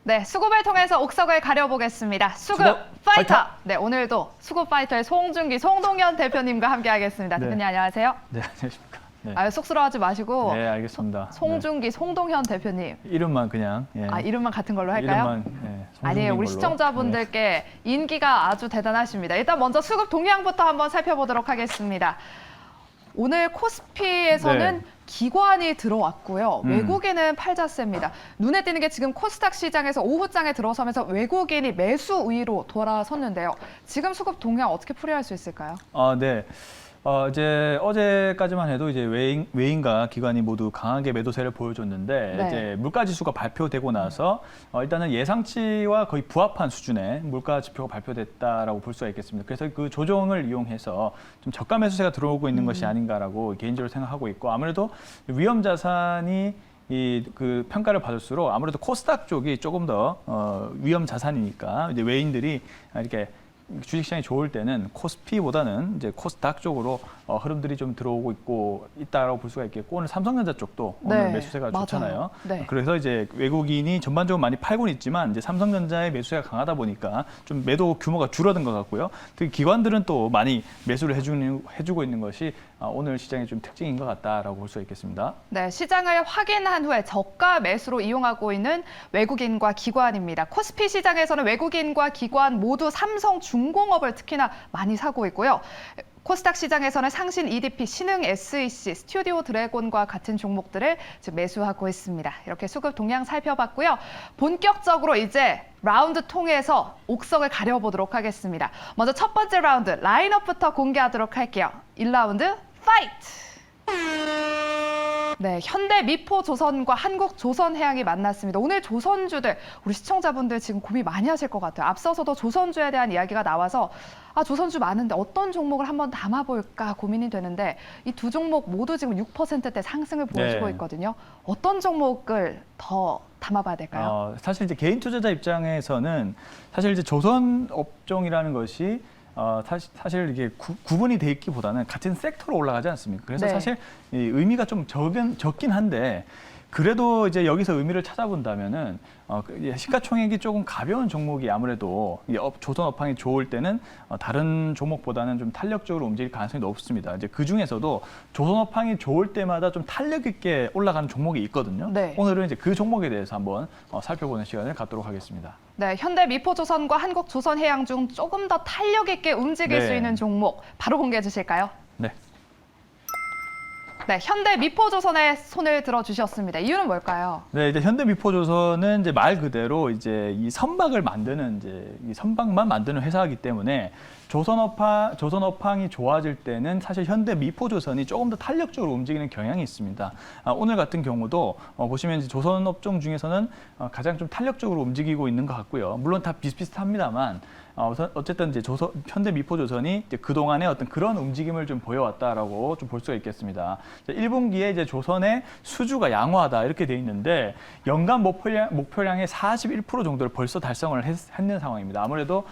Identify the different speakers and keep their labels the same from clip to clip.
Speaker 1: 네, 수급을 통해서 옥석을 가려보겠습니다. 수급
Speaker 2: 수급
Speaker 1: 파이터!
Speaker 2: 파이터!
Speaker 1: 네, 오늘도 수급 파이터의 송중기, 송동현 대표님과 함께하겠습니다.
Speaker 2: 네.
Speaker 1: 대표님 안녕하세요.
Speaker 2: 네, 안녕하십니까. 네,
Speaker 1: 아유, 쑥스러워하지 마시고
Speaker 2: 네 알겠습니다.
Speaker 1: 송중기, 송동현 대표님.
Speaker 2: 네. 이름만 그냥. 예.
Speaker 1: 아, 이름만 같은 걸로 할까요?
Speaker 2: 이름만. 예,
Speaker 1: 아니에요. 우리
Speaker 2: 걸로.
Speaker 1: 시청자분들께 인기가 아주 대단하십니다. 일단 먼저 수급 동향부터 한번 살펴보도록 하겠습니다. 오늘 코스피에서는
Speaker 2: 네.
Speaker 1: 기관이 들어왔고요.
Speaker 2: 음.
Speaker 1: 외국인은 팔자세입니다. 눈에 띄는 게 지금 코스닥 시장에서 오후장에 들어서면서 외국인이 매수 우위로 돌아섰는데요. 지금 수급 동향 어떻게 풀이할 수 있을까요?
Speaker 2: 네. 이제 어제까지만 해도 이제 외인과 기관이 모두 강하게 매도세를 보여줬는데
Speaker 1: 네.
Speaker 2: 이제 물가 지수가 발표되고 나서 일단은 예상치와 거의 부합한 수준의 물가 지표가 발표됐다라고 볼 수가 있겠습니다. 그래서 그 조정을 이용해서 좀 저가 매수세가 들어오고 있는 것이 아닌가라고 개인적으로 생각하고 있고, 아무래도 위험 자산이 그 평가를 받을수록 아무래도 코스닥 쪽이 조금 더 위험 자산이니까 이제 외인들이 이렇게 주식시장이 좋을 때는 코스피보다는 이제 코스닥 쪽으로 흐름들이 좀 들어오고 있다라고 볼 수가 있겠고, 오늘 삼성전자 쪽도 오늘
Speaker 1: 네,
Speaker 2: 매수세가
Speaker 1: 맞아요.
Speaker 2: 좋잖아요.
Speaker 1: 네.
Speaker 2: 그래서 이제 외국인이 전반적으로 많이 팔고는 있지만 이제 삼성전자의 매수세가 강하다 보니까 좀 매도 규모가 줄어든 것 같고요. 특히 기관들은 또 많이 매수를 해주고 있는 것이 오늘 시장의 좀 특징인 것 같다라고 볼 수 있겠습니다.
Speaker 1: 네, 시장을 확인한 후에 저가 매수로 이용하고 있는 외국인과 기관입니다. 코스피 시장에서는 외국인과 기관 모두 삼성중공업을 특히나 많이 사고 있고요. 코스닥 시장에서는 상신 EDP, 신흥 SEC, 스튜디오 드래곤과 같은 종목들을 지금 매수하고 있습니다. 이렇게 수급 동향 살펴봤고요. 본격적으로 이제 라운드 통해서 옥석을 가려보도록 하겠습니다. 먼저 첫 번째 라운드 라인업부터 공개하도록 할게요. 1라운드 파이트! 네, 현대 미포조선과 한국조선해양이 만났습니다. 오늘 조선주들, 우리 시청자분들 지금 고민 많이 하실 것 같아요. 앞서서도 조선주에 대한 이야기가 나와서 조선주 많은데 어떤 종목을 한번 담아볼까 고민이 되는데, 이 두 종목 모두 지금 6%대 상승을 보여주고
Speaker 2: 네.
Speaker 1: 있거든요. 어떤 종목을 더 담아봐야 될까요?
Speaker 2: 사실 이제 개인 투자자 입장에서는 사실 이제 조선 업종이라는 것이 사실 이게 구분이 돼 있기보다는 같은 섹터로 올라가지 않습니까? 그래서
Speaker 1: 네.
Speaker 2: 사실 이 의미가 좀 적긴 한데, 그래도 이제 여기서 의미를 찾아본다면은 시가총액이 조금 가벼운 종목이 아무래도 조선 업황이 좋을 때는 다른 종목보다는 좀 탄력적으로 움직일 가능성이 높습니다. 이제 그 중에서도 조선 업황이 좋을 때마다 좀 탄력 있게 올라가는 종목이 있거든요.
Speaker 1: 네.
Speaker 2: 오늘은 이제 그 종목에 대해서 한번 살펴보는 시간을 갖도록 하겠습니다.
Speaker 1: 네, 현대 미포조선과 한국조선해양 중 조금 더 탄력 있게 움직일
Speaker 2: 네.
Speaker 1: 수 있는 종목 바로 공개해 주실까요?
Speaker 2: 네.
Speaker 1: 네, 현대 미포조선에 손을 들어주셨습니다. 이유는 뭘까요?
Speaker 2: 네, 이제 현대미포조선은 이제 말 그대로 이제 이 선박을 만드는 이 선박만 만드는 회사이기 때문에 조선 업황이 좋아질 때는 사실 현대미포조선이 조금 더 탄력적으로 움직이는 경향이 있습니다. 오늘 같은 경우도 보시면 이제 조선 업종 중에서는 가장 좀 탄력적으로 움직이고 있는 것 같고요. 물론 다 비슷비슷합니다만 어쨌든 이제 현대미포조선이 이제 그동안의 어떤 그런 움직임을 좀 보여왔다라고 좀 볼 수가 있겠습니다. 1분기에 이제 조선의 수주가 양호하다 이렇게 돼 있는데 연간 목표량의 41% 정도를 벌써 달성을 했는 상황입니다. 아무래도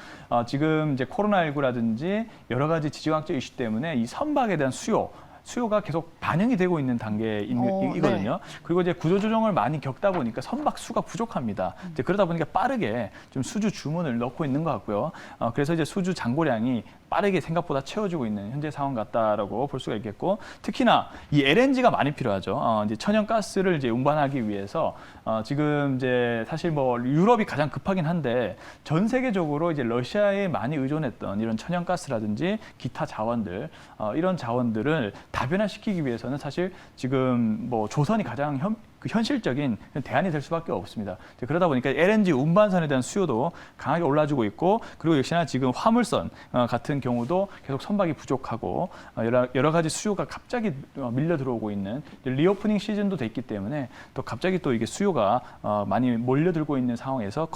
Speaker 2: 지금 이제 코로나19라든지 여러 가지 지정학적 이슈 때문에 이 선박에 대한 수요가 계속 반영이 되고 있는 단계이거든요.
Speaker 1: 네.
Speaker 2: 그리고 이제 구조조정을 많이 겪다 보니까 선박 수가 부족합니다. 이제 그러다 보니까 빠르게 좀 수주 주문을 넣고 있는 것 같고요. 그래서 이제 수주 잔고량이 빠르게 생각보다 채워지고 있는 현재 상황 같다라고 볼 수가 있겠고, 특히나 이 LNG가 많이 필요하죠. 이제 천연가스를 이제 운반하기 위해서 지금 이제 사실 뭐 유럽이 가장 급하긴 한데 전 세계적으로 이제 러시아에 많이 의존했던 이런 천연가스라든지 기타 자원들 이런 자원들을 다변화시키기 위해서는 사실 지금 뭐 조선이 가장 현실적인 대안이 될 수밖에 없습니다. 그러다 보니까 LNG 운반선에 대한 수요도 강하게 올라주고 있고, 그리고 역시나 지금 화물선 같은 경우도 계속 선박이 부족하고 여러 가지 수요가 갑자기 밀려 들어오고 있는 리오프닝 시즌도 됐기 때문에 또 갑자기 또 이게 수요가 많이 몰려들고 있는 상황에서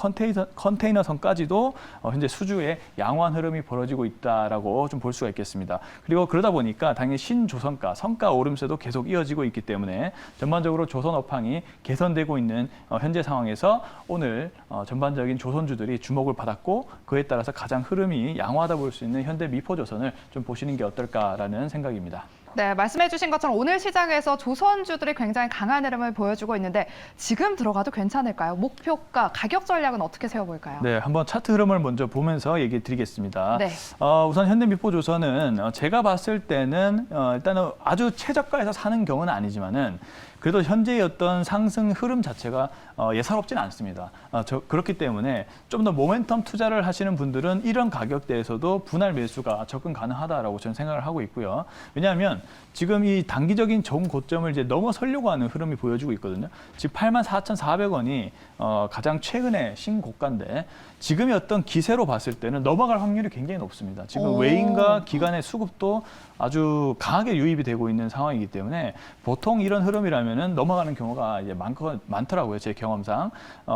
Speaker 2: 컨테이너선까지도 현재 수주의 양호한 흐름이 벌어지고 있다라고 좀 볼 수가 있겠습니다. 그리고 그러다 보니까 당연히 선가 오름세도 계속 이어지고 있기 때문에 전반적으로 조선 업황이 개선되고 있는 현재 상황에서 오늘 전반적인 조선주들이 주목을 받았고, 그에 따라서 가장 흐름이 양호하다 볼 수 있는 현대 미포조선을 좀 보시는 게 어떨까라는 생각입니다.
Speaker 1: 네, 말씀해주신 것처럼 오늘 시장에서 조선주들이 굉장히 강한 흐름을 보여주고 있는데 지금 들어가도 괜찮을까요? 목표가, 가격 전략은 어떻게 세워볼까요?
Speaker 2: 네, 한번 차트 흐름을 먼저 보면서 얘기 드리겠습니다.
Speaker 1: 네.
Speaker 2: 우선 현대미포조선은 제가 봤을 때는 일단은 아주 최저가에서 사는 경우는 아니지만은 그래도 현재의 어떤 상승 흐름 자체가 예사롭지는 않습니다. 그렇기 때문에 좀 더 모멘텀 투자를 하시는 분들은 이런 가격대에서도 분할 매수가 접근 가능하다라고 저는 생각을 하고 있고요. 왜냐하면 지금 이 단기적인 정고점을 이제 넘어서려고 하는 흐름이 보여지고 있거든요. 지금 84,400원이 가장 최근의 신고가인데 지금의 어떤 기세로 봤을 때는 넘어갈 확률이 굉장히 높습니다. 지금 외인과 기관의 수급도 아주 강하게 유입이 되고 있는 상황이기 때문에 보통 이런 흐름이라면은 넘어가는 경우가 이제 많더라고요, 제 경험상.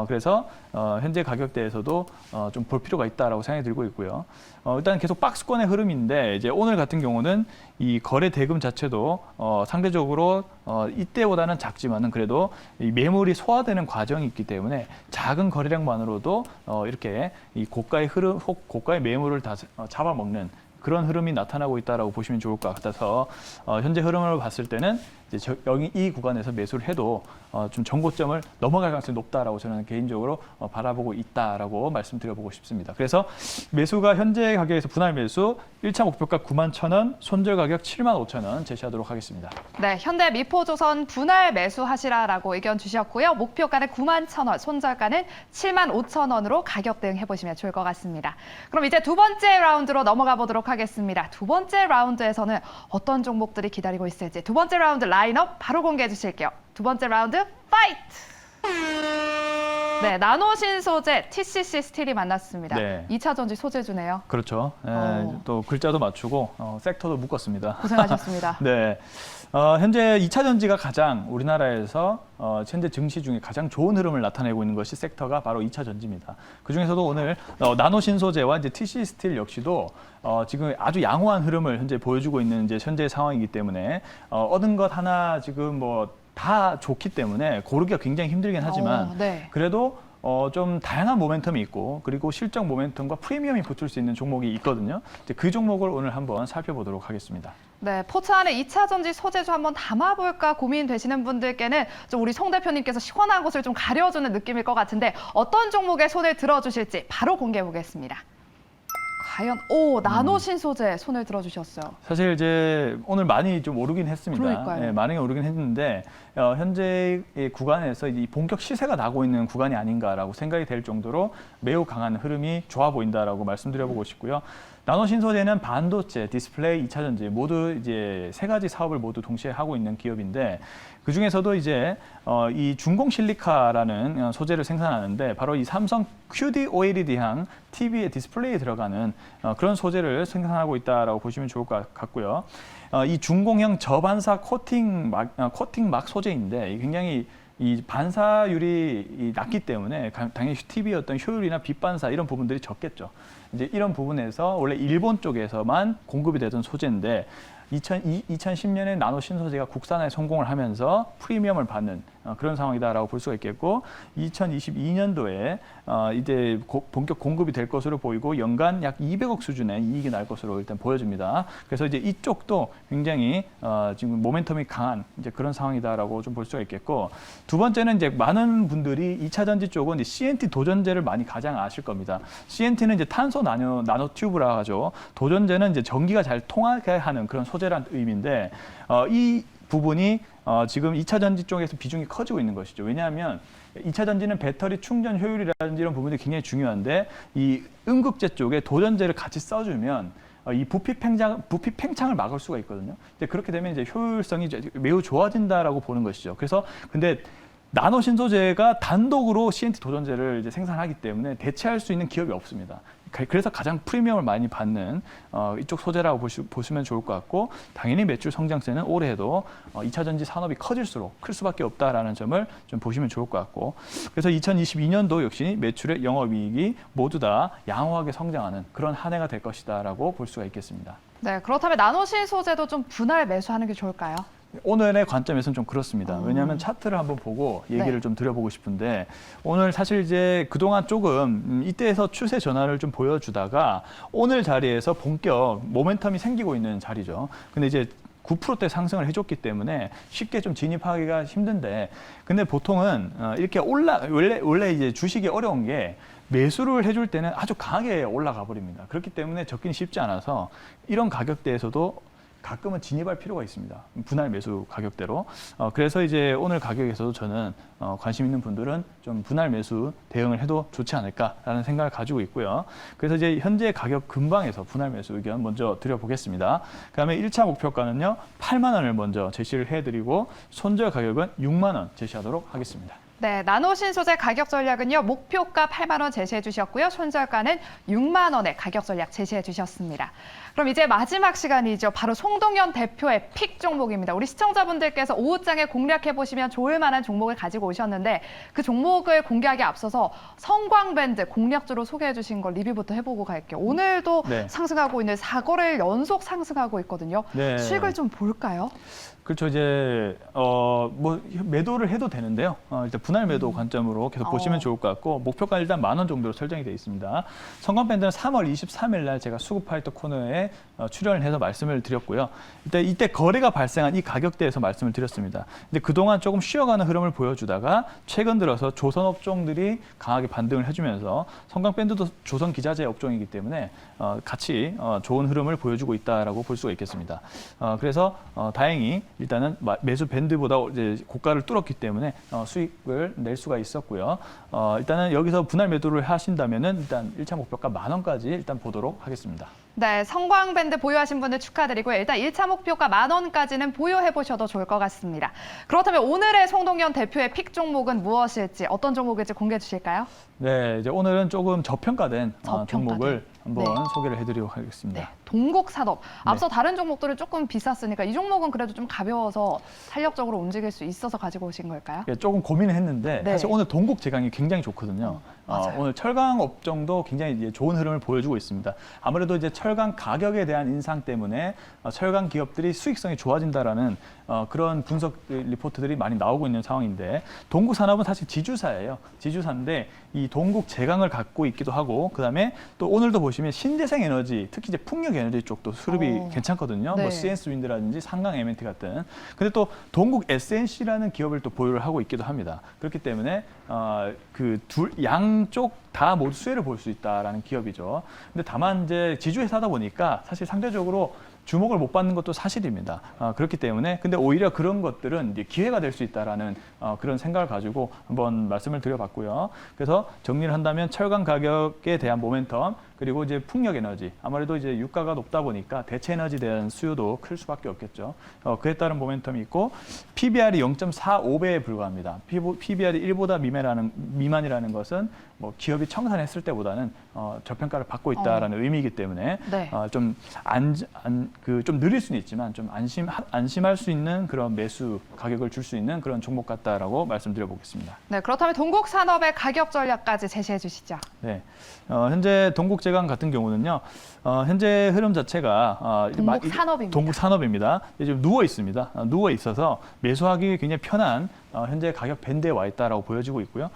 Speaker 2: 그래서 현재 가격대에서도 좀 볼 필요가 있다라고 생각이 들고 있고요. 일단 계속 박스권의 흐름인데 이제 오늘 같은 경우는 이 거래 대금 자체도 상대적으로 이때보다는 작지만은 그래도 이 매물이 소화되는 과정이 있기 때문에 작은 거래량만으로도 이렇게 이 고가의 흐름 혹 고가의 매물을 다 잡아먹는 그런 흐름이 나타나고 있다라고 보시면 좋을 것 같아서 현재 흐름을 봤을 때는 이제 여기 이 구간에서 매수를 해도 좀 정고점을 넘어갈 가능성이 높다라고 저는 개인적으로 바라보고 있다라고 말씀드려보고 싶습니다. 그래서 매수가 현재 가격에서 분할 매수 1차 목표가 91,000원, 손절 가격 75,000원 제시하도록 하겠습니다.
Speaker 1: 네, 현대미포조선 분할 매수하시라라고 의견 주셨고요. 목표가는 91,000원, 손절가는 75,000원으로 가격 대응해 보시면 좋을 것 같습니다. 그럼 이제 두 번째 라운드로 넘어가 보도록 하겠습니다. 두 번째 라운드에서는 어떤 종목들이 기다리고 있을지 두 번째 라운드 라인업 바로 공개해 주실게요. 두 번째 라운드 파이트! 네, 나노신소재 TCC 스틸이 만났습니다.
Speaker 2: 네.
Speaker 1: 2차 전지 소재주네요.
Speaker 2: 그렇죠. 또 글자도 맞추고 섹터도 묶었습니다.
Speaker 1: 고생하셨습니다.
Speaker 2: 네. 현재 2차 전지가 가장 우리나라에서 현재 증시 중에 가장 좋은 흐름을 나타내고 있는 것이 섹터가 바로 2차 전지입니다. 그중에서도 오늘 나노신소재와 이제 TC 스틸 역시도 지금 아주 양호한 흐름을 현재 보여주고 있는 이제 현재 상황이기 때문에 얻은 것 하나 지금 뭐 다 좋기 때문에 고르기가 굉장히 힘들긴 하지만
Speaker 1: 네.
Speaker 2: 그래도 좀 다양한 모멘텀이 있고 그리고 실적 모멘텀과 프리미엄이 붙을 수 있는 종목이 있거든요. 이제 그 종목을 오늘 한번 살펴보도록 하겠습니다.
Speaker 1: 네, 포트 안에 2차 전지 소재주 한번 담아볼까 고민되시는 분들께는 좀 우리 송 대표님께서 시원한 곳을 좀 가려주는 느낌일 것 같은데 어떤 종목에 손을 들어주실지 바로 공개해 보겠습니다. 과연 나노신 소재 손을 들어주셨어요.
Speaker 2: 사실 이제 오늘 많이 좀 오르긴 했습니다.
Speaker 1: 그러니까요.
Speaker 2: 네, 많이 오르긴 했는데 현재 구간에서 이 본격 시세가 나고 있는 구간이 아닌가라고 생각이 될 정도로 매우 강한 흐름이 좋아 보인다라고 말씀드려보고 싶고요. 나노신소재는 반도체, 디스플레이, 2차 전지 모두 이제 세 가지 사업을 모두 동시에 하고 있는 기업인데 그 중에서도 이제 이 중공 실리카라는 소재를 생산하는데 바로 이 삼성 QD OLED향 TV의 디스플레이에 들어가는 그런 소재를 생산하고 있다라고 보시면 좋을 것 같고요. 이 중공형 저반사 코팅 막 소재인데 굉장히 이 반사율이 낮기 때문에 당연히 TV의 어떤 효율이나 빛 반사 이런 부분들이 적겠죠. 이제 이런 부분에서 원래 일본 쪽에서만 공급이 되던 소재인데 2010년에 나노 신소재가 국산화에 성공을 하면서 프리미엄을 받는 그런 상황이다라고 볼 수가 있겠고 2022년도에 이제 본격 공급이 될 것으로 보이고 연간 약 200억 수준의 이익이 날 것으로 일단 보여집니다. 그래서 이제 이쪽도 굉장히 지금 모멘텀이 강한 이제 그런 상황이다라고 좀 볼 수가 있겠고 두 번째는 이제 많은 분들이 2차 전지 쪽은 이제 CNT 도전제를 많이 가장 아실 겁니다. CNT는 이제 탄소 나노 튜브라 하죠. 도전제는 이제 전기가 잘 통하게 하는 그런 소재란 의미인데 이 부분이 지금 2차 전지 쪽에서 비중이 커지고 있는 것이죠. 왜냐하면 2차 전지는 배터리 충전 효율이라든지 이런 부분들이 굉장히 중요한데 이 음극재 쪽에 도전제를 같이 써주면 이 부피 팽창을 막을 수가 있거든요. 근데 그렇게 되면 이제 효율성이 매우 좋아진다라고 보는 것이죠. 그래서 근데 나노 신소재가 단독으로 CNT 도전제를 이제 생산하기 때문에 대체할 수 있는 기업이 없습니다. 그래서 가장 프리미엄을 많이 받는 이쪽 소재라고 보시면 좋을 것 같고 당연히 매출 성장세는 올해에도 2차 전지 산업이 커질수록 클 수밖에 없다라는 점을 좀 보시면 좋을 것 같고 그래서 2022년도 역시 매출의 영업이익이 모두 다 양호하게 성장하는 그런 한 해가 될 것이다라고 볼 수가 있겠습니다.
Speaker 1: 네, 그렇다면 나노신 소재도 좀 분할 매수하는 게 좋을까요?
Speaker 2: 오늘의 관점에서는 좀 그렇습니다. 왜냐하면 차트를 한번 보고 얘기를 좀 드려보고 싶은데 오늘 사실 이제 그동안 조금 이때에서 추세 전환을 좀 보여주다가 오늘 자리에서 본격 모멘텀이 생기고 있는 자리죠. 근데 이제 9%대 상승을 해줬기 때문에 쉽게 좀 진입하기가 힘든데, 근데 보통은 이렇게 원래 이제 주식이 어려운 게 매수를 해줄 때는 아주 강하게 올라가 버립니다. 그렇기 때문에 접근이 쉽지 않아서 이런 가격대에서도 가끔은 진입할 필요가 있습니다. 분할 매수 가격대로. 그래서 이제 오늘 가격에서도 저는 관심 있는 분들은 좀 분할 매수 대응을 해도 좋지 않을까라는 생각을 가지고 있고요. 그래서 이제 현재 가격 근방에서 분할 매수 의견 먼저 드려보겠습니다. 그다음에 1차 목표가는요, 8만 원을 먼저 제시를 해드리고 손절 가격은 6만 원 제시하도록 하겠습니다.
Speaker 1: 네, 나노신소재 가격 전략은요, 목표가 8만 원 제시해 주셨고요. 손절가는 6만 원의 가격 전략 제시해 주셨습니다. 그럼 이제 마지막 시간이죠. 바로 송동현 대표의 픽 종목입니다. 우리 시청자분들께서 오후장에 공략해 보시면 좋을 만한 종목을 가지고 오셨는데, 그 종목을 공개하기 앞서서 성광밴드 공략주로 소개해 주신 걸 리뷰부터 해보고 갈게요. 오늘도
Speaker 2: 네.
Speaker 1: 상승하고 있는 4거래일 연속 상승하고 있거든요.
Speaker 2: 네.
Speaker 1: 수익을 좀 볼까요?
Speaker 2: 그렇죠. 이제 뭐 매도를 해도 되는데요. 일단 분할 매도 관점으로 계속 보시면 좋을 것 같고, 목표가 일단 10,000원 정도로 설정이 되어 있습니다. 성광밴드는 3월 23일 날 제가 수급파이터 코너에 출연을 해서 말씀을 드렸고요. 이때 거래가 발생한 이 가격대에서 말씀을 드렸습니다. 근데 그동안 조금 쉬어가는 흐름을 보여주다가 최근 들어서 조선 업종들이 강하게 반등을 해주면서 성광밴드도 조선 기자재 업종이기 때문에 같이 좋은 흐름을 보여주고 있다라고 볼 수가 있겠습니다. 그래서 다행히 일단은 매수 밴드보다 이제 고가를 뚫었기 때문에 수익을 낼 수가 있었고요. 일단은 여기서 분할 매도를 하신다면은 일단 1차 목표가 10,000원까지 일단 보도록 하겠습니다.
Speaker 1: 네, 성광밴드 보유하신 분들 축하드리고요. 일단 1차 목표가 10,000원까지는 보유해 보셔도 좋을 것 같습니다. 그렇다면 오늘의 송동현 대표의 픽 종목은 무엇일지, 어떤 종목일지 공개해 주실까요?
Speaker 2: 네, 이제 오늘은 조금 저평가된 종목을 한번
Speaker 1: 네.
Speaker 2: 소개를 해드리도록 하겠습니다.
Speaker 1: 네, 동국산업. 앞서 다른 종목들은 조금 비쌌으니까 이 종목은 그래도 좀 가벼워서 탄력적으로 움직일 수 있어서 가지고 오신 걸까요?
Speaker 2: 예, 조금 고민을 했는데
Speaker 1: 네.
Speaker 2: 사실 오늘 동국 제강이 굉장히 좋거든요.
Speaker 1: 맞아요.
Speaker 2: 오늘 철강 업종도 굉장히 이제 좋은 흐름을 보여주고 있습니다. 아무래도 이제 철강 가격에 대한 인상 때문에 철강 기업들이 수익성이 좋아진다라는 그런 분석 리포트들이 많이 나오고 있는 상황인데, 동국 산업은 사실 지주사예요. 지주사인데 이 동국 제강을 갖고 있기도 하고, 그다음에 또 오늘도 보시면 신재생 에너지, 특히 이제 풍력 에너지 쪽도 수급이 괜찮거든요.
Speaker 1: 네.
Speaker 2: 뭐 CS 윈드라든지 상강 M&T 같은. 근데 또 동국 SNC라는 기업을 또 보유를 하고 있기도 합니다. 그렇기 때문에 그 양쪽 다 모두 수혜를 볼 수 있다라는 기업이죠. 근데 다만 이제 지주 회사다 보니까 사실 상대적으로 주목을 못 받는 것도 사실입니다. 그렇기 때문에 근데 오히려 그런 것들은 이제 기회가 될 수 있다라는 그런 생각을 가지고 한번 말씀을 드려봤고요. 그래서 정리를 한다면 철강 가격에 대한 모멘텀, 그리고 이제 풍력 에너지, 아무래도 이제 유가가 높다 보니까 대체 에너지에 대한 수요도 클 수밖에 없겠죠. 그에 따른 모멘텀이 있고, PBR이 0.45배에 불과합니다. PBR이 1보다 미만이라는 것은 뭐 기업이 청산했을 때보다는 저평가를 받고 있다라는 의미이기 때문에
Speaker 1: 네.
Speaker 2: 좀 좀 느릴 수는 있지만 좀 안심할 수 있는 그런 매수 가격을 줄 수 있는 그런 종목 같다라고 말씀드려보겠습니다.
Speaker 1: 네, 그렇다면 동국산업의 가격 전략까지 제시해 주시죠.
Speaker 2: 네, 현재 동국제강 같은 경우는요, 현재 흐름 자체가
Speaker 1: 동국산업입니다.
Speaker 2: 동국산업입니다. 지금 누워 있습니다. 누워 있어서 매수하기 굉장히 편한 현재 가격 밴드에 와 있다라고 보여지고 있고요.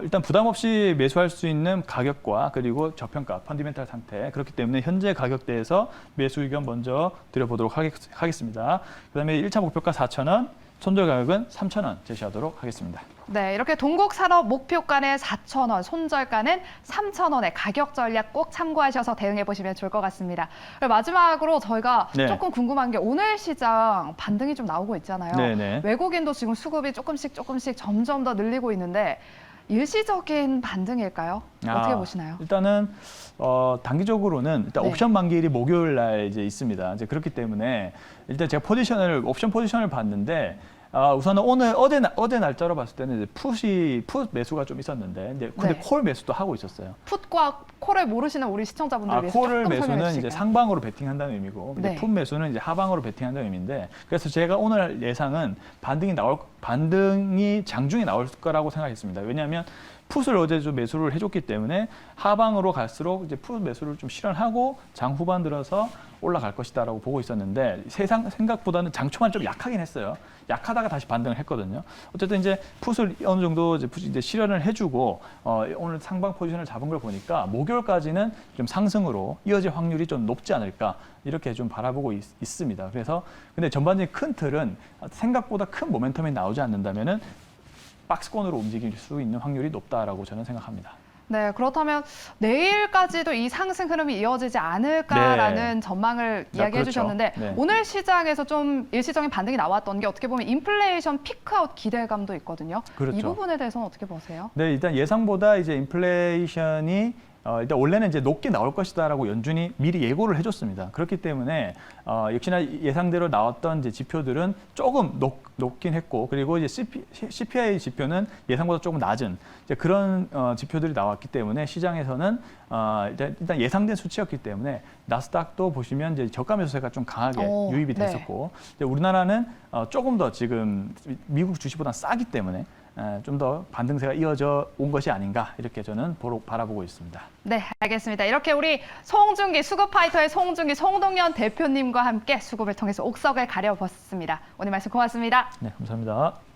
Speaker 2: 일단 부담 없이 매수할 수 있는 가격과 그리고 저평가, 펀디멘탈 상태, 그렇기 때문에 현재 가격대에서 매수 의견 먼저 드려보도록 하겠습니다. 그다음에 1차 목표가 4,000원, 손절 가격은 3,000원 제시하도록 하겠습니다.
Speaker 1: 네, 이렇게 동국산업 목표가는 4,000원, 손절가는 3,000원의 가격 전략 꼭 참고하셔서 대응해 보시면 좋을 것 같습니다. 그리고 마지막으로 저희가
Speaker 2: 네.
Speaker 1: 조금 궁금한 게, 오늘 시장 반등이 좀 나오고 있잖아요.
Speaker 2: 네네.
Speaker 1: 외국인도 지금 수급이 조금씩 점점 더 늘리고 있는데, 일시적인 반등일까요? 어떻게 보시나요?
Speaker 2: 일단은 단기적으로는 일단
Speaker 1: 네.
Speaker 2: 옵션 만기일이 목요일 날 이제 있습니다. 이제 그렇기 때문에 일단 제가 옵션 포지션을 봤는데, 우선은 어제 날짜로 봤을 때는 이제 풋 매수가 좀 있었는데, 근데
Speaker 1: 네.
Speaker 2: 콜 매수도 하고 있었어요.
Speaker 1: 풋과 콜을 모르시는 우리 시청자분들 위해서
Speaker 2: 콜을
Speaker 1: 조금 설명해
Speaker 2: 매수는 이제
Speaker 1: 주실까요?
Speaker 2: 상방으로 베팅한다는 의미고,
Speaker 1: 네.
Speaker 2: 풋 매수는 이제 하방으로 베팅한다는 의미인데, 그래서 제가 오늘 예상은 반등이 장중에 나올 거라고 생각했습니다. 왜냐하면 풋을 어제 좀 매수를 해줬기 때문에 하방으로 갈수록 이제 풋 매수를 좀 실현하고 장 후반 들어서 올라갈 것이다라고 보고 있었는데 생각보다는 장초만 좀 약하긴 했어요. 약하다가 다시 반등을 했거든요. 어쨌든 이제 풋을 어느 정도 이제 실현을 해주고 오늘 상방 포지션을 잡은 걸 보니까 목요일까지는 좀 상승으로 이어질 확률이 좀 높지 않을까 이렇게 좀 바라보고 있습니다. 그래서 근데 전반적인 큰 틀은 생각보다 큰 모멘텀이 나오지 않는다면은 박스권으로 움직일 수 있는 확률이 높다라고 저는 생각합니다.
Speaker 1: 네, 그렇다면 내일까지도 이 상승 흐름이 이어지지 않을까라는 전망을 이야기해
Speaker 2: 그렇죠.
Speaker 1: 주셨는데
Speaker 2: 네.
Speaker 1: 오늘 시장에서 좀 일시적인 반등이 나왔던 게 어떻게 보면 인플레이션 피크아웃 기대감도 있거든요.
Speaker 2: 그렇죠.
Speaker 1: 이 부분에 대해서는 어떻게 보세요?
Speaker 2: 네, 일단 예상보다 이제 인플레이션이 일단 원래는 이제 높게 나올 것이다라고 연준이 미리 예고를 해줬습니다. 그렇기 때문에 역시나 예상대로 나왔던 이제 지표들은 조금 높긴 했고, 그리고 이제 CPI 지표는 예상보다 조금 낮은 이제 그런 지표들이 나왔기 때문에 시장에서는 일단 예상된 수치였기 때문에 나스닥도 보시면 이제 저가 매수세가 좀 강하게 유입이
Speaker 1: 네.
Speaker 2: 됐었고, 이제 우리나라는 조금 더 지금 미국 주식보다 싸기 때문에 좀 더 반등세가 이어져 온 것이 아닌가 이렇게 저는 바라보고 있습니다.
Speaker 1: 네, 알겠습니다. 이렇게 우리 송중기 수급파이터의 송중기 송동연 대표님과 함께 수급을 통해서 옥석을 가려봤습니다. 오늘 말씀 고맙습니다.
Speaker 2: 네, 감사합니다.